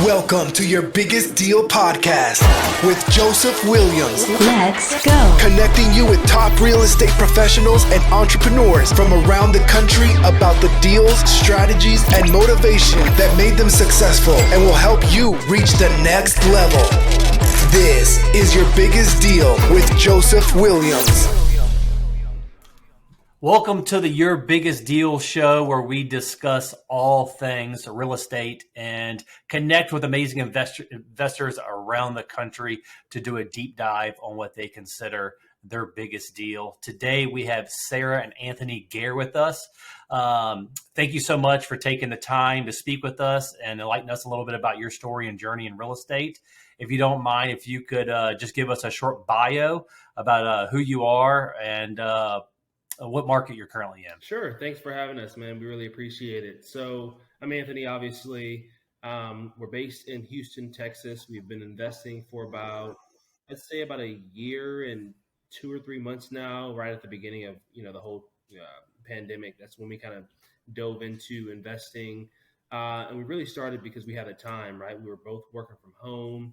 Welcome to your Biggest Deal podcast with Joseph Williams. Let's go. Connecting you with top real estate professionals and entrepreneurs from around the country about the deals, strategies, and motivation that made them successful and will help you reach the next level. This is your Biggest Deal with Joseph Williams. Welcome to the Your Biggest Deal show, where we discuss all things real estate and connect with amazing investors around the country to do a deep dive on what they consider their biggest deal. Today, we have Sara and Anthony Gair with us. Thank you so much for taking the time to speak with us and enlighten us a little bit about your story and journey in real estate. If you don't mind, if you could just give us a short bio about who you are and what market you're currently in. Sure. Thanks for having us, man. We really appreciate it. So I'm Anthony, obviously. We're based in Houston, Texas. We've been investing for about a year and 2 or 3 months now, right at the beginning of, the whole pandemic. That's when we kind of dove into investing. And we really started because we had a time, right? We were both working from home.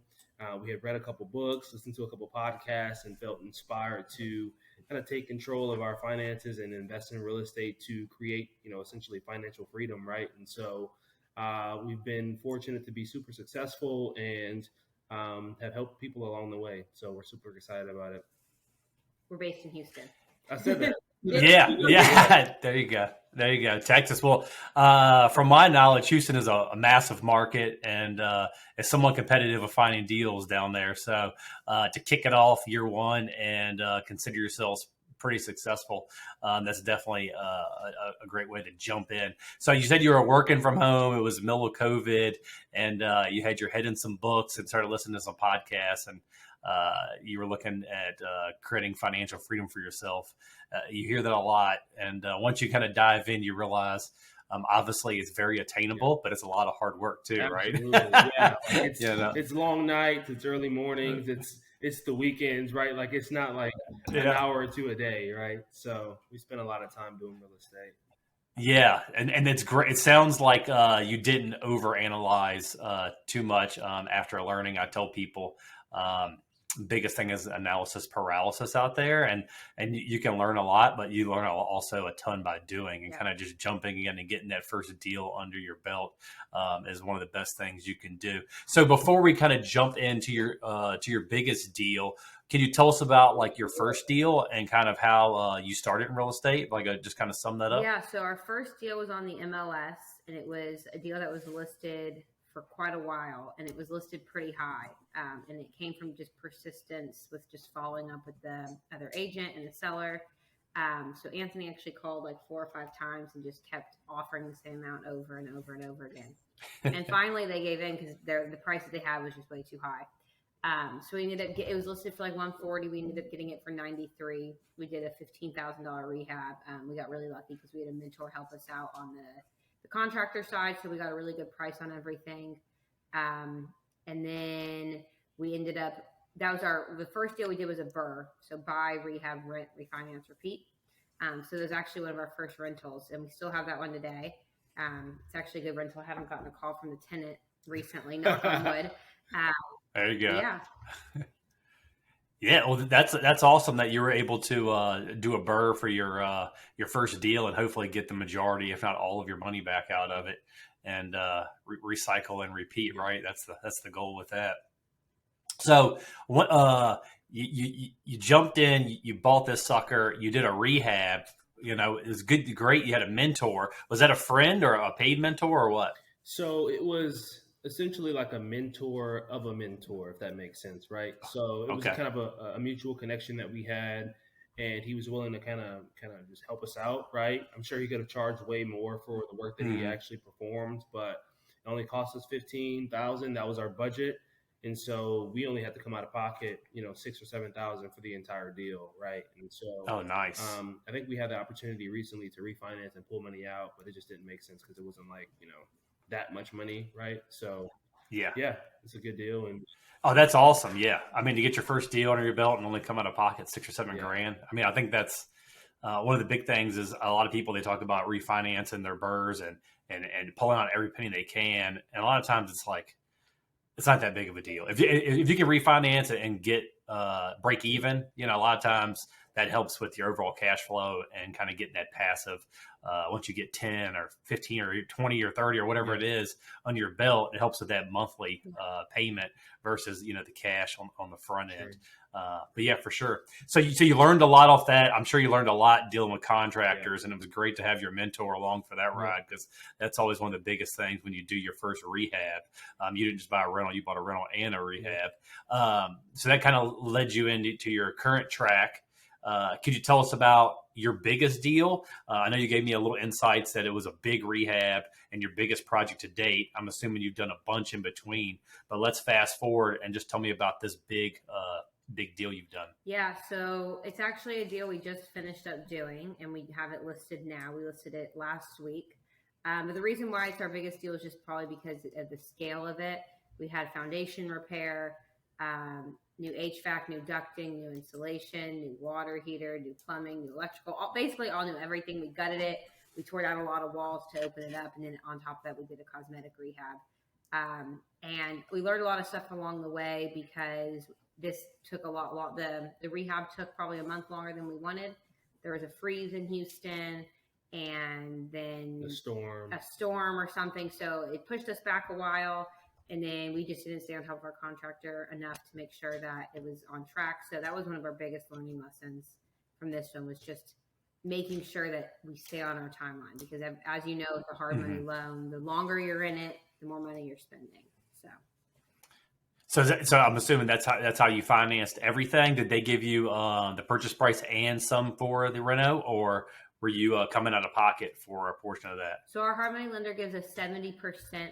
We had read a couple books, listened to a couple podcasts, and felt inspired to kind of take control of our finances and invest in real estate to create, essentially financial freedom, right? And so we've been fortunate to be super successful and have helped people along the way. So we're super excited about it. We're based in Houston. I said that. Yeah. There you go. Texas. Well, from my knowledge, Houston is a massive market and is somewhat competitive of finding deals down there. So to kick it off year one and consider yourselves pretty successful, that's definitely a great way to jump in. So you said you were working from home. It was the middle of COVID, and you had your head in some books and started listening to some podcasts, and you were looking at creating financial freedom for yourself. You hear that a lot. And once you kind of dive in, you realize obviously it's very attainable, but it's a lot of hard work too, Absolutely. right? Yeah. It's long nights, it's early mornings, it's the weekends, right? Like it's not like an hour or two a day, right? So we spend a lot of time doing real estate. Yeah, and it's great. It sounds like you didn't overanalyze too much after learning. I tell people biggest thing is analysis paralysis out there, and you can learn a lot, but you learn also a ton by doing, and kind of just jumping in and getting that first deal under your belt is one of the best things you can do. So before we kind of jump into your biggest deal, can you tell us about like your first deal and kind of how you started in real estate? Like just kind of sum that up. Yeah. So our first deal was on the MLS, and it was a deal that was listed for quite a while, and it was listed pretty high. And it came from just persistence with just following up with the other agent and the seller. So Anthony actually called like 4 or 5 times and just kept offering the same amount over and over and over again. And finally they gave in because the price that they had was just way too high. So we ended up it was listed for like 140. We ended up getting it for 93. We did a $15,000 rehab. We got really lucky because we had a mentor help us out on the contractor side. So we got a really good price on everything. And then we ended up, the first deal we did was a BRRRR. So buy, rehab, rent, refinance, repeat. So it was actually one of our first rentals, and we still have that one today. It's actually a good rental. I haven't gotten a call from the tenant recently, knock on wood. There you go. Yeah. Yeah, well, that's awesome that you were able to do a BRRRR for your first deal and hopefully get the majority, if not all, of your money back out of it, and recycle and repeat. Right, that's the goal with that. So, what you jumped in, you bought this sucker, you did a rehab. It was great. You had a mentor. Was that a friend or a paid mentor or what? So it was essentially like a mentor of a mentor, if that makes sense, right? So it was kind of a mutual connection that we had, and he was willing to kind of just help us out, right? I'm sure he could have charged way more for the work that he actually performed, but it only cost us $15,000. That was our budget, and so we only had to come out of pocket, $6,000 or $7,000 for the entire deal, right? And so, nice. I think we had the opportunity recently to refinance and pull money out, but it just didn't make sense because it wasn't like that much money, right? So yeah, it's a good deal. And oh, that's awesome. Yeah, I mean, to get your first deal under your belt and only come out of pocket $6,000 or $7,000. I mean, I think that's one of the big things. Is a lot of people, they talk about refinancing their BRRRRs and pulling out every penny they can, and a lot of times it's like it's not that big of a deal. If you can refinance it and get break even, a lot of times that helps with your overall cash flow and kind of getting that passive. Once you get 10 or 15 or 20 or 30 or whatever it is under your belt, it helps with that monthly payment versus, the cash on the front end. But yeah, for sure. So you learned a lot off that. I'm sure you learned a lot dealing with contractors, and it was great to have your mentor along for that ride, because that's always one of the biggest things when you do your first rehab. You didn't just buy a rental, you bought a rental and a rehab. So that kind of led you into your current track. Could you tell us about your biggest deal? I know you gave me a little insights that it was a big rehab and your biggest project to date. I'm assuming you've done a bunch in between, but let's fast forward and just tell me about this big deal you've done. Yeah, so it's actually a deal we just finished up doing, and we have it listed now. We listed it last week. But the reason why it's our biggest deal is just probably because of the scale of it. We had foundation repair, new HVAC, new ducting, new insulation, new water heater, new plumbing, new electrical, basically all new everything. We gutted it. We tore down a lot of walls to open it up. And then on top of that, we did a cosmetic rehab. And we learned a lot of stuff along the way, because this took a lot. The rehab took probably a month longer than we wanted. There was a freeze in Houston, and then a storm or something. So it pushed us back a while. And then we just didn't stay on top of our contractor enough to make sure that it was on track. So that was one of our biggest learning lessons from this one, was just making sure that we stay on our timeline. Because as you know, with a hard money loan, the longer you're in it, the more money you're spending. So I'm assuming that's how you financed everything. Did they give you the purchase price and some for the reno, or were you coming out of pocket for a portion of that? So our hard money lender gives us 70%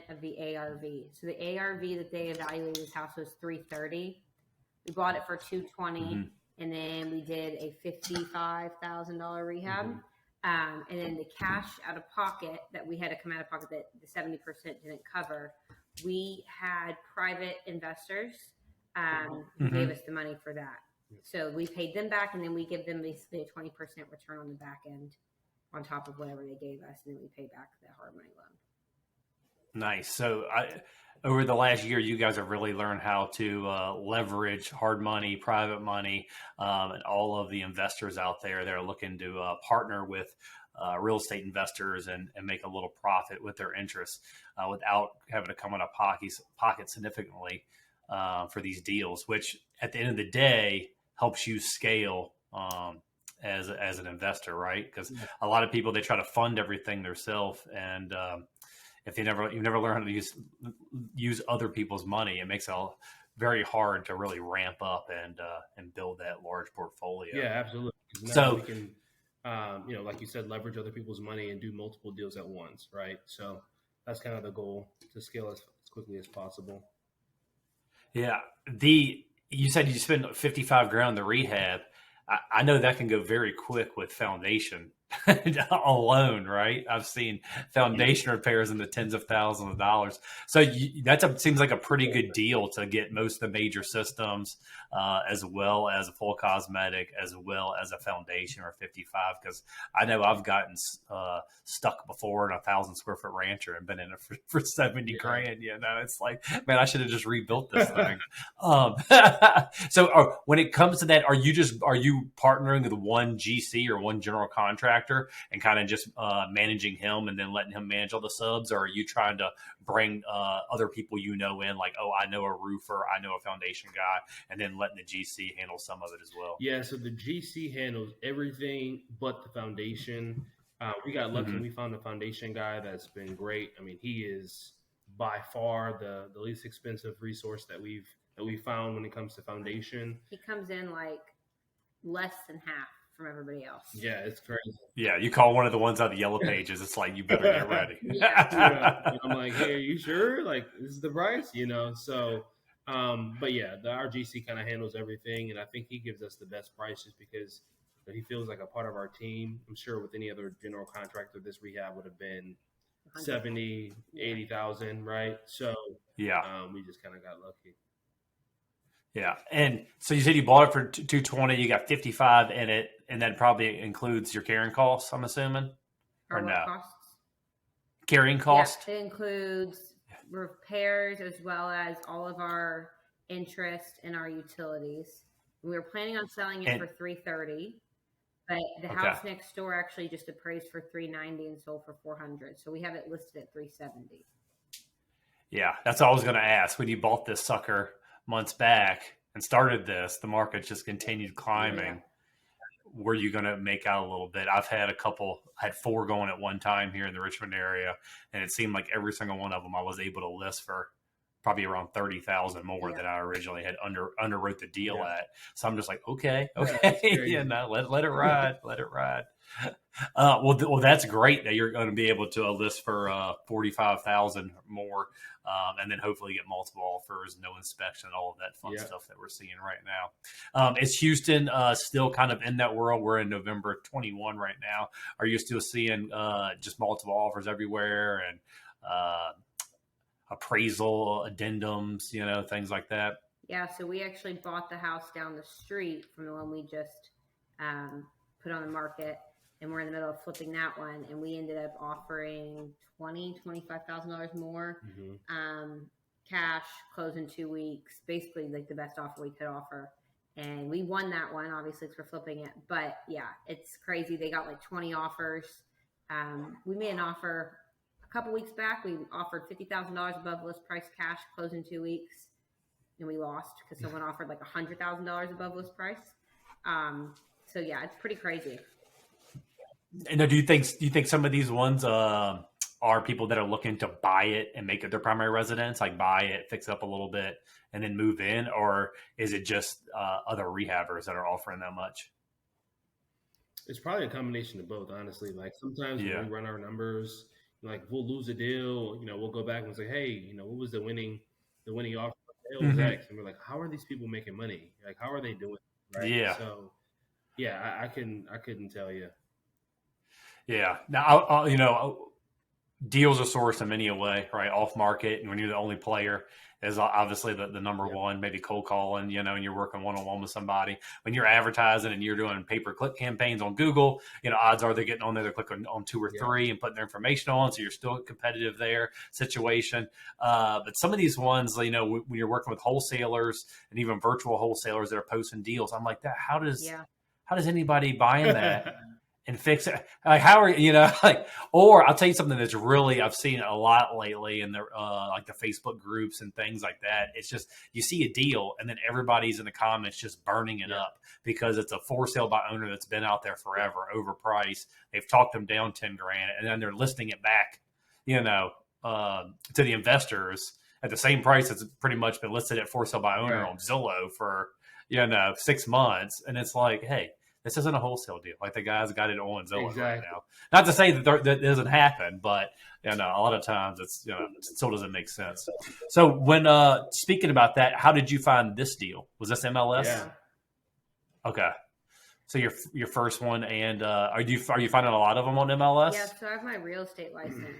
of the ARV. So the ARV that they evaluated this house was $330. We bought it for $220, and then we did a $55,000 rehab. And then the cash out of pocket that we had to come out of pocket that the 70% didn't cover, we had private investors who gave us the money for that. So we paid them back, and then we give them basically a 20% return on the back end on top of whatever they gave us, and then we pay back the hard money loan. Nice. So over the last year, you guys have really learned how to leverage hard money, private money, and all of the investors out there that are looking to partner with real estate investors and make a little profit with their interests without having to come out of pocket significantly for these deals, which at the end of the day helps you scale as an investor, right? Because a lot of people, they try to fund everything themselves, and if you never learn how to use other people's money, it makes it very hard to really ramp up and build that large portfolio. Yeah, absolutely. So we can, like you said, leverage other people's money and do multiple deals at once, right? So that's kind of the goal, to scale as quickly as possible. Yeah. You said you spent $55,000 on the rehab. I know that can go very quick with foundation alone, right? I've seen foundation repairs in the tens of thousands of dollars. So seems like a pretty good deal to get most of the major systems, as well as a full cosmetic, as well as a foundation, or 55. Because I know I've gotten stuck before in a 1,000 square foot rancher and been in it for 70 grand. It's like, man, I should have just rebuilt this thing. So when it comes to that, are you partnering with one GC or one general contractor and kind of just managing him and then letting him manage all the subs? Or are you trying to bring other people in, like, oh, I know a roofer, I know a foundation guy, and then letting the GC handle some of it as well? Yeah, so the GC handles everything but the foundation. We got lucky. We found a foundation guy that's been great. I mean, he is by far the least expensive resource that we found when it comes to foundation. He comes in like less than half from everybody else. Yeah, it's crazy. Yeah, you call one of the ones on the yellow pages, it's like, you better get ready. Yeah. I'm like, hey, are you sure? Like, this is the price, So, but yeah, our GC kind of handles everything, and I think he gives us the best price just because he feels like a part of our team. I'm sure with any other general contractor, this rehab would have been 70, 80,000, right? So yeah, we just kind of got lucky. Yeah. And so you said you bought it for $220, you got 55 in it, and that probably includes your carrying costs, I'm assuming? Or no? Costs? Carrying costs? Yeah, it includes repairs as well as all of our interest and our utilities. We were planning on selling it for $330, but the house next door actually just appraised for $390 and sold for $400. So we have it listed at $370. Yeah, that's all I was going to ask. When you bought this sucker months back and started this, the market just continued climbing. Yeah. Were you going to make out a little bit? I had 4 going at one time here in the Richmond area, and it seemed like every single one of them I was able to list for probably around 30,000 more than I originally had underwrote the deal at. So I'm just like, okay, let it ride, let it ride. Well, that's great that you're going to be able to list for 45,000 more, and then hopefully get multiple offers, no inspection, all of that fun stuff that we're seeing right now. Is Houston still kind of in that world? We're in November 21 right now. Are you still seeing just multiple offers everywhere and appraisal addendums, things like that? Yeah, so we actually bought the house down the street from the one we just put on the market, and we're in the middle of flipping that one, and we ended up offering $25,000 more cash, close in 2 weeks, basically like the best offer we could offer. And we won that one, obviously, because we're flipping it. But yeah, it's crazy. They got like 20 offers. We made an offer a couple weeks back. We offered $50,000 above list price cash, close in 2 weeks, and we lost because someone offered like $100,000 above list price. So yeah, it's pretty crazy. And do you think some of these ones are people that are looking to buy it and make it their primary residence, like buy it, fix it up a little bit, and then move in, or is it just other rehabbers that are offering that much? It's probably a combination of both, honestly. Like sometimes when we run our numbers, like we'll lose a deal, we'll go back and say, hey, what was the winning offer? It was X, and we're like, how are these people making money? Like, how are they doing it? Right? Yeah. So, yeah, I couldn't tell you. Yeah. Now, deals are sourced in many a way, right? Off market, and when you're the only player, is obviously the number one. Maybe cold calling, and you're working one-on-one with somebody. When you're advertising and you're doing pay-per-click campaigns on Google, odds are they're getting on there, they're clicking on 2 or 3 and putting their information on, so you're still competitive there situation. But some of these ones, when you're working with wholesalers and even virtual wholesalers that are posting deals, I'm like, that how does anybody buying that and fix it? Like, how are or I'll tell you something that's really, I've seen a lot lately in the like the Facebook groups and things like that. It's just, you see a deal and then everybody's in the comments just burning it up because it's a for sale by owner that's been out there forever, overpriced. They've talked them down 10 grand and then they're listing it back, to the investors at the same price that's pretty much been listed at for sale by owner on Zillow for, 6 months. And it's like, hey, this isn't a wholesale deal. Like the guy's got it on Zillow right now. Not to say that doesn't happen, but a lot of times it's it still doesn't make sense. So when speaking about that, how did you find this deal? Was this MLS? Yeah. Okay. So your first one, and are you finding a lot of them on MLS? Yeah. So I have my real estate license.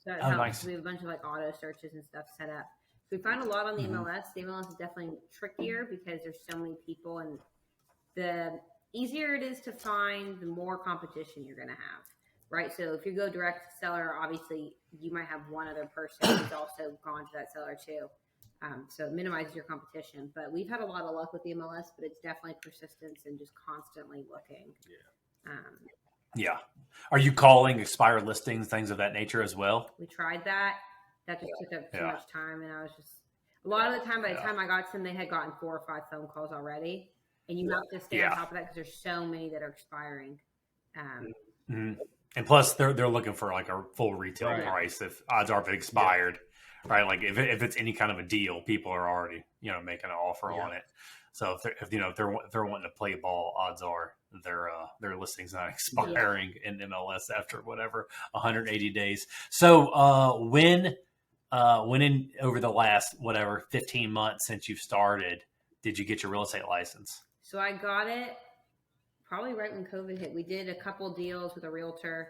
So it helps. Nice. We have a bunch of like auto searches and stuff set up. So we find a lot on the MLS. The MLS is definitely trickier because there's so many people, and the easier it is to find, the more competition you're going to have, right? So if you go direct to seller, obviously you might have one other person who's also gone to that seller too. So it minimizes your competition. But we've had a lot of luck with the MLS, but it's definitely persistence and just constantly looking. Yeah. Are you calling expired listings, things of that nature as well? We tried that. That just took up too much time, and I was just, a lot of the time, by the time I got to them, they had gotten 4 or 5 phone calls already. And you have to stay on top of that because there's so many that are expiring. And plus, they're looking for like a full retail price. If odds are if it expired, right? Like if it's any kind of a deal, people are already making an offer on it. So if they're wanting to play ball, odds are their listing's not expiring in MLS after 180 days. So when in over the last 15 months since you've started, did you get your real estate license? So I got it probably right when COVID hit. We did a couple deals with a realtor.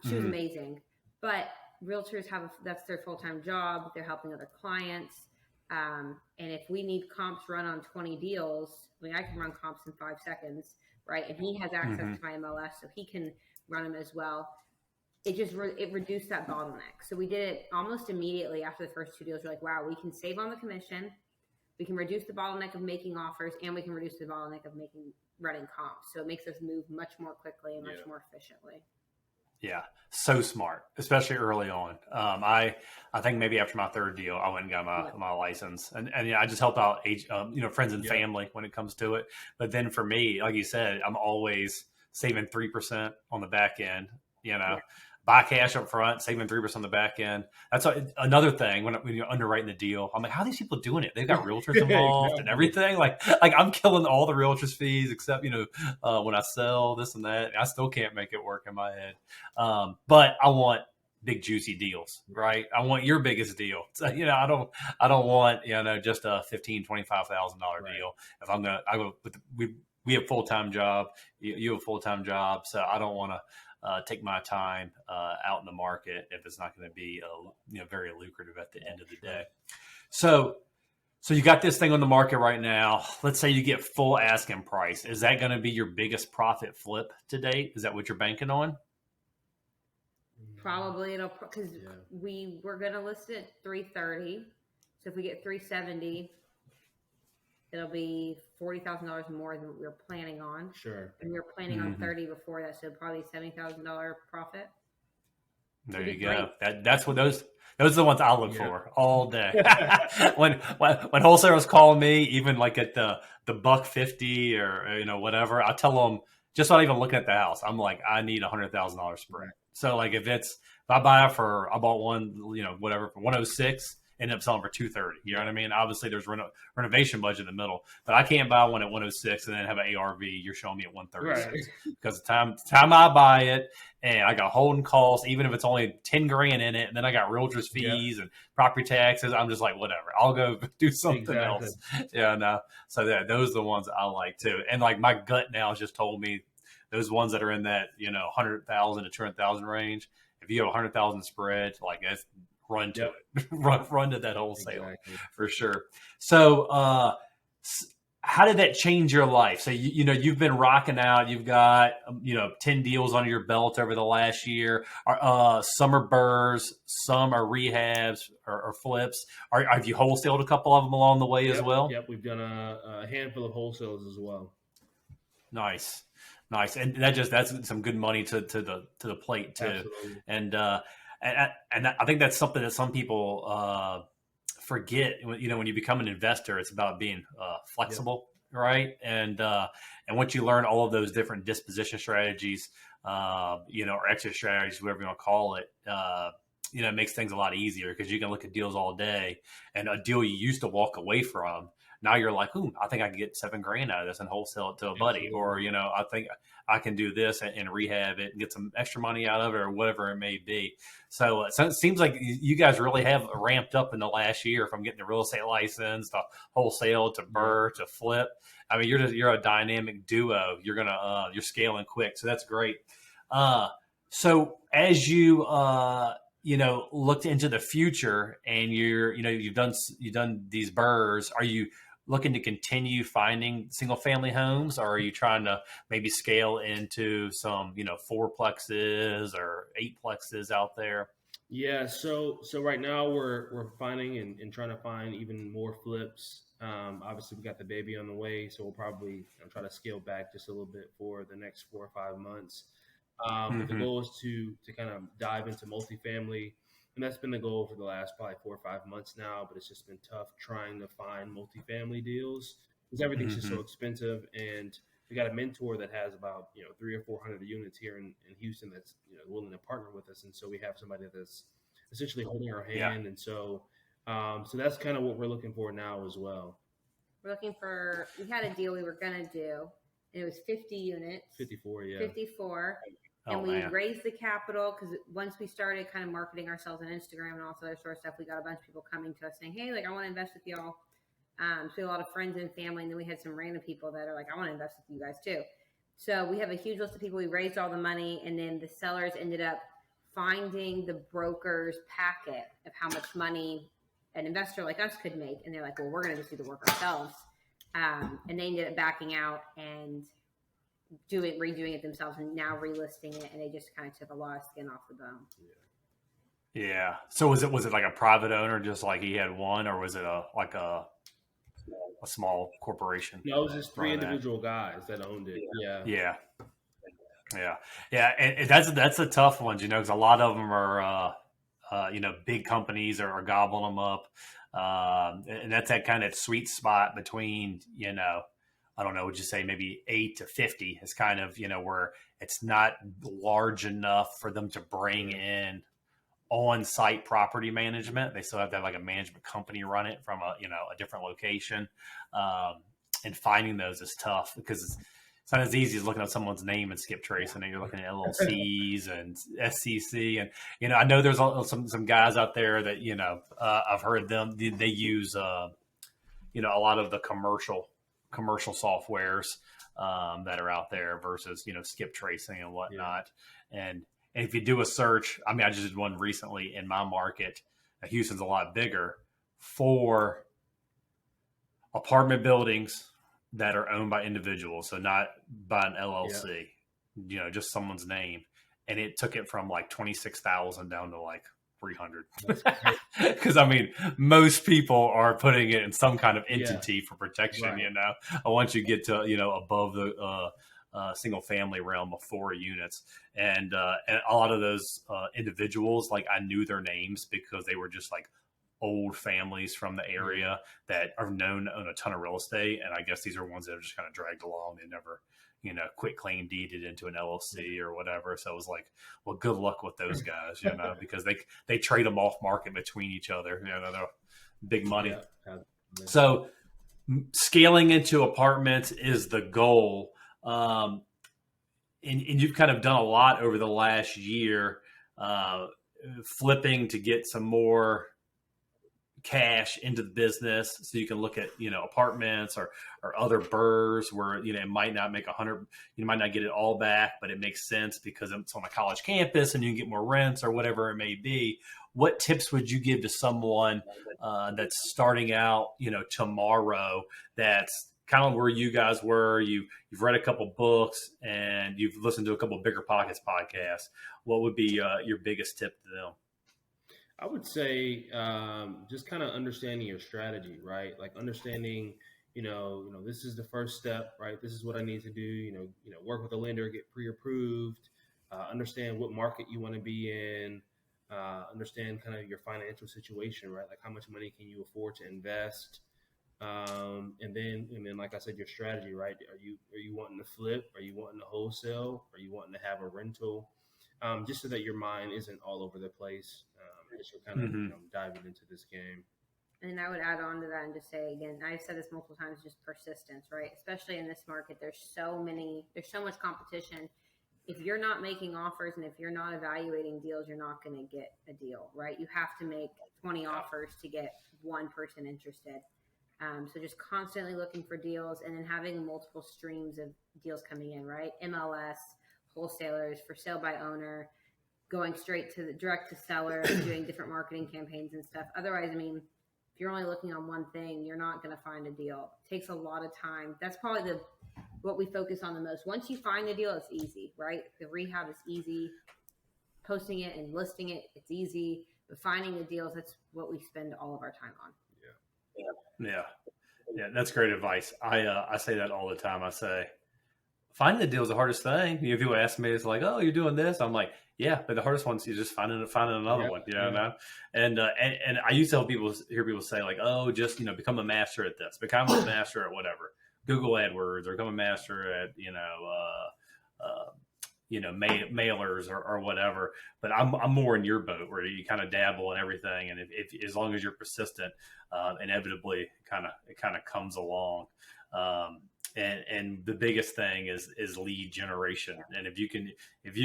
She was amazing, but realtors that's their full-time job. They're helping other clients. And if we need comps run on 20 deals, I can run comps in 5 seconds, right? And he has access to my MLS, so he can run them as well. it reduced that bottleneck. So we did it almost immediately after the first 2 deals. We're like, wow, we can save on the commission, we can reduce the bottleneck of making offers, and we can reduce the bottleneck of running comps. So it makes us move much more quickly and much more efficiently. Yeah, so smart, especially early on. I think maybe after my third deal, I went and got my license, and I just help out friends and family when it comes to it. But then for me, like you said, I'm always saving 3% on the back end. Buy cash up front, saving 3% on the back end. That's another thing when you're underwriting the deal. I'm like, how are these people doing it? They've got realtors involved and everything. Like I'm killing all the realtors fees except when I sell this and that. I still can't make it work in my head. But I want big juicy deals, right? I want your biggest deal. So, I don't want just a $15,000, $25,000 deal. If I'm gonna, we have full-time job. You have a full-time job, so I don't want to take my time out in the market if it's not going to be very lucrative at the end of the day. So you got this thing on the market right now. Let's say you get full asking price. Is that going to be your biggest profit flip to date? Is that what you're banking on? Probably because we were going to list it at 330. So if we get 370, it'll be $40,000 more than what we were planning on. Sure. And we were planning on 30 before that, so probably $70,000 profit. There you go. That's what those are the ones I look for all day. when wholesalers call me, even like at the $150 or whatever, I tell them just not even looking at the house. I'm like, I need $100,000 spread. So like if I bought one for 106. End up selling for 230. You know what I mean? Obviously, there's renovation budget in the middle, but I can't buy one at 106 and then have an ARV. You're showing me at 136 because the time I buy it, and I got holding costs, even if it's only 10 grand in it, and then I got realtors fees and property taxes. I'm just like, whatever. I'll go do something else. Yeah, no. So those are the ones I like too. And like my gut now has just told me those ones that are in that 100,000 to 200,000 range. If you have 100,000 spread, like that's run to it, run to that wholesale for sure. So, how did that change your life? So, you've been rocking out, you've got, 10 deals under your belt over the last year. Some are BRRRRs, some are rehabs or flips. Have you wholesaled a couple of them along the way as well? Yep. We've done a handful of wholesales as well. Nice. And that's some good money to the plate too. Absolutely. And I think that's something that some people forget. When you become an investor, it's about being flexible, right? And once you learn all of those different disposition strategies, or exit strategies, whatever you want to call it, it makes things a lot easier because you can look at deals all day, and a deal you used to walk away from, now you're like, I think I can get $7,000 out of this and wholesale it to a buddy, or I think I can do this and rehab it and get some extra money out of it, or whatever it may be. So it seems like you guys really have ramped up in the last year from getting the real estate license to wholesale to BRRRR to flip. I mean, you're a dynamic duo. You're scaling quick, so that's great. So as you looked into the future and you've done these BRRRRs, are you looking to continue finding single family homes, or are you trying to maybe scale into some, 4-plexes or 8-plexes out there? Yeah. So right now we're finding and trying to find even more flips. Obviously we got the baby on the way, so we'll probably try to scale back just a little bit for the next 4 or 5 months. But the goal is to kind of dive into multifamily. And that's been the goal for the last probably 4 or 5 months now, but it's just been tough trying to find multifamily deals because everything's just so expensive. And we got a mentor that has about 300 or 400 units here in Houston that's willing to partner with us, and so we have somebody that's essentially holding our hand. And so that's kind of what we're looking for now as well. We had a deal we were gonna do, and it was 50 units. 54, 54. And we raised the capital because once we started kind of marketing ourselves on Instagram and all this other sort of stuff, we got a bunch of people coming to us saying, hey, I want to invest with y'all. So we had a lot of friends and family, and then we had some random people that are like, I want to invest with you guys too. So we have a huge list of people. We raised all the money, and then the sellers ended up finding the broker's packet of how much money an investor like us could make. And they're like, well, we're going to just do the work ourselves. And they ended up backing out, and redoing it themselves and now relisting it, and they just kind of took a lot of skin off the bone. Yeah. So was it like a private owner, just like he had one, or was it a small corporation? No, it was just three running that? individual guys that owned it. Yeah. Yeah. Yeah. Yeah. And that's a tough one, because a lot of them are, big companies are gobbling them up. And that's that kind of sweet spot between, I don't know, would you say maybe 8 to 50 is kind of, where it's not large enough for them to bring in on-site property management. They still have to have like a management company run it from a different location. And finding those is tough because it's not as easy as looking at someone's name and skip tracing, and you're looking at LLCs and SCC. And, I know there's some guys out there that, I've heard them, they use, a lot of the commercial softwares that are out there versus, skip tracing and whatnot. Yeah. And if you do a search, I just did one recently in my market. Houston's a lot bigger for apartment buildings that are owned by individuals, so not by an LLC, just someone's name. And it took it from like 26,000 down to like 300. Because most people are putting it in some kind of entity for protection. Right. Once you get to above the single family realm of 4 units, and a lot of those individuals, like I knew their names because they were just like old families from the area that are known to own a ton of real estate. And I guess these are ones that are just kind of dragged along. They never, quit claim deeded into an LLC or whatever. So it was like, well, good luck with those guys, because they trade them off market between each other. They're big money. Yeah. So scaling into apartments is the goal. And you've kind of done a lot over the last year, flipping to get some more cash into the business so you can look at apartments or other BRRRRs where it might not make 100, you might not get it all back, but it makes sense because it's on a college campus and you can get more rents or whatever it may be. What tips would you give to someone that's starting out tomorrow, that's kind of where you guys were? You've read a couple books and you've listened to a couple Bigger Pockets podcasts. What would be your biggest tip to them? I would say just kind of understanding your strategy, right? Like understanding, this is the first step, right? This is what I need to do. Work with a lender, get pre-approved, understand what market you want to be in, understand kind of your financial situation, right? Like how much money can you afford to invest, and then like I said, your strategy, right? Are you wanting to flip? Are you wanting to wholesale? Are you wanting to have a rental? Just so that your mind isn't all over the place. As you're kind of diving into this game. And I would add on to that and just say again, I've said this multiple times, just persistence, right? Especially in this market, there's so much competition. If you're not making offers and if you're not evaluating deals, you're not going to get a deal, right? You have to make 20 offers to get one person interested. So just constantly looking for deals and then having multiple streams of deals coming in, right? MLS, wholesalers, for sale by owner, going straight to the direct to seller, doing different marketing campaigns and stuff. Otherwise, if you're only looking on one thing, you're not going to find a deal. It takes a lot of time. That's probably what we focus on the most. Once you find a deal, it's easy, right? The rehab is easy. Posting it and listing it, it's easy. But finding the deals, that's what we spend all of our time on. Yeah. That's great advice. I say that all the time. I say, finding the deal is the hardest thing. People ask me, it's like, oh, you're doing this. I'm like, yeah, but the hardest one's you just finding another one. And I used to hear people say like, oh, just become a master at this, become a master at whatever, Google AdWords, or become a master at mailers or whatever. But I'm more in your boat where you kind of dabble in everything, and if as long as you're persistent, inevitably it kind of comes along. And the biggest thing is lead generation. And if you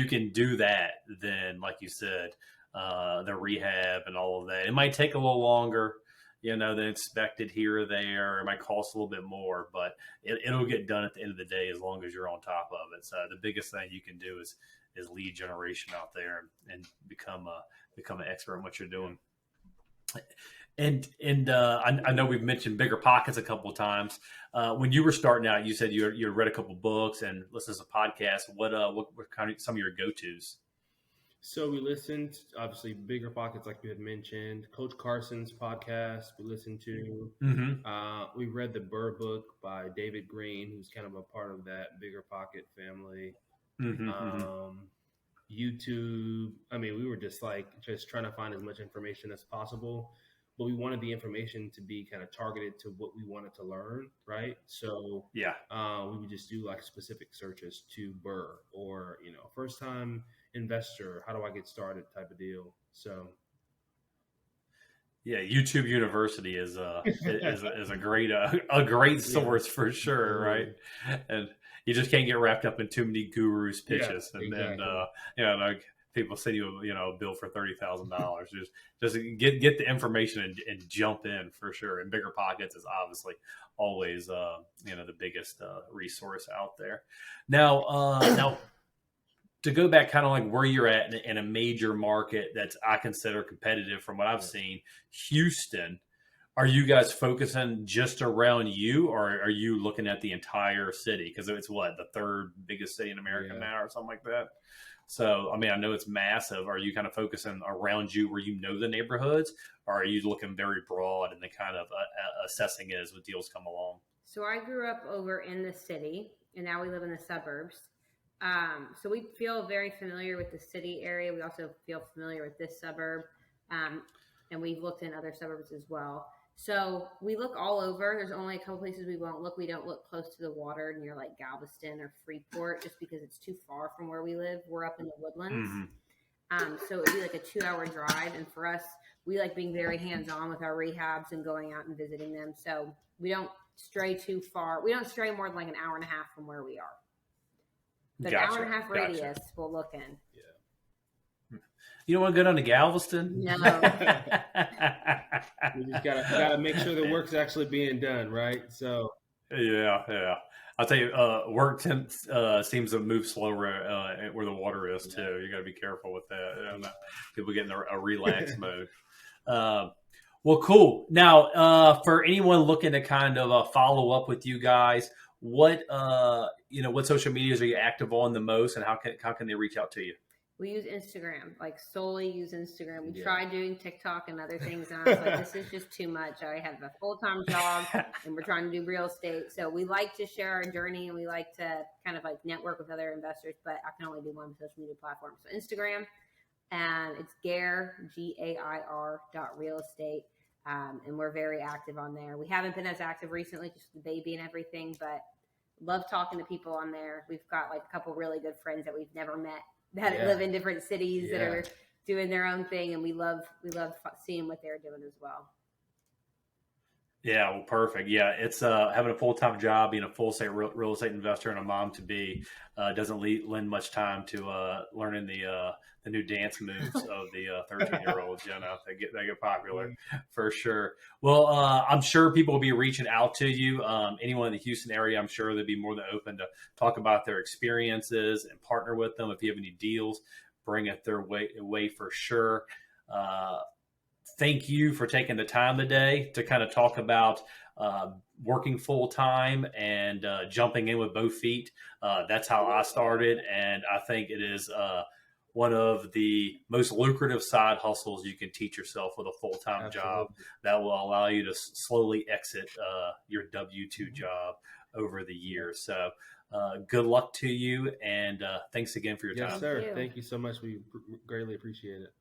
can do that, then like you said, the rehab and all of that, it might take a little longer, than expected here or there. It might cost a little bit more, but it'll get done at the end of the day as long as you're on top of it. So the biggest thing you can do is lead generation out there and become an expert in what you're doing. And I know we've mentioned Bigger Pockets a couple of times. When you were starting out, you said you read a couple books and listened to podcasts. What were kind of some of your go-tos? So we listened, obviously, Bigger Pockets, like you had mentioned, Coach Carson's podcast. We listened to. We read the BRRRR book by David Green, who's kind of a part of that Bigger Pocket family. YouTube. I mean, we were just trying to find as much information as possible, but we wanted the information to be kind of targeted to what we wanted to learn, right? So we would just do like specific searches to BRRRR or, first time investor, how do I get started type of deal. So yeah, YouTube University is a great source for sure, right? And you just can't get wrapped up in too many gurus pitches, then people send you a bill for $30,000. Just get the information and jump in for sure. And Bigger Pockets is obviously always the biggest resource out there. Now to go back kind of like where you're at in a major market that's I consider competitive from what I've seen, Houston, are you guys focusing just around you, or are you looking at the entire city? Because it's the third biggest city in America now or something like that. So, I mean, I know it's massive. Are you kind of focusing around you where you know the neighborhoods, or are you looking very broad and then kind of assessing it as the deals come along? So I grew up over in the city, and now we live in the suburbs. So we feel very familiar with the city area. We also feel familiar with this suburb, and we've looked in other suburbs as well. So we look all over. There's only a couple places we won't look. We don't look close to the water near like Galveston or Freeport just because it's too far from where we live. We're up in the woodlands. So it would be like a 2-hour drive. And for us, we like being very hands-on with our rehabs and going out and visiting them. So we don't stray too far. We don't stray more than like an hour and a half from where we are. But an hour and a half radius we'll look in. Yeah. You don't want to go down to Galveston? No. We just gotta make sure the work's actually being done, right? So yeah. I'll tell you, work seems to move slower where the water is too. You got to be careful with that. People get in a relax mode. Well, cool. Now, for anyone looking to kind of follow up with you guys, what social medias are you active on the most, and how can they reach out to you? We use Instagram, like solely use Instagram. We tried doing TikTok and other things, and I was like, this is just too much. I have a full-time job, and we're trying to do real estate. So we like to share our journey, and we like to kind of like network with other investors, but I can only do one social media platform. So Instagram, and it's Gair, Gair .real estate, and we're very active on there. We haven't been as active recently, just the baby and everything, but love talking to people on there. We've got like a couple really good friends that we've never met that live in different cities that are doing their own thing, and we love seeing what they're doing as well. Yeah, well, perfect. Yeah, it's having a full-time job, being a full-estate real estate investor, and a mom to be doesn't lend much time to learning the new dance moves of the 13-year-olds. They get popular for sure. Well, I'm sure people will be reaching out to you. Anyone in the Houston area, I'm sure they'd be more than open to talk about their experiences and partner with them. If you have any deals, bring it their way for sure. Thank you for taking the time today to kind of talk about working full time and jumping in with both feet. That's how I started, and I think it is one of the most lucrative side hustles you can teach yourself with a full-time job that will allow you to slowly exit your W-2 job over the years. So good luck to you, and thanks again for your time. Yes, sir. Thank you so much. We greatly appreciate it.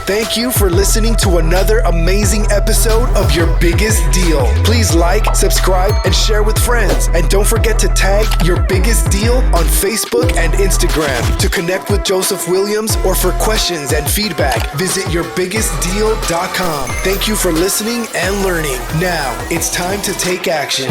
Thank you for listening to another amazing episode of Your Biggest Deal. Please like, subscribe, and share with friends. And don't forget to tag Your Biggest Deal on Facebook and Instagram. To connect with Joseph Williams or for questions and feedback, visit yourbiggestdeal.com. Thank you for listening and learning. Now, it's time to take action.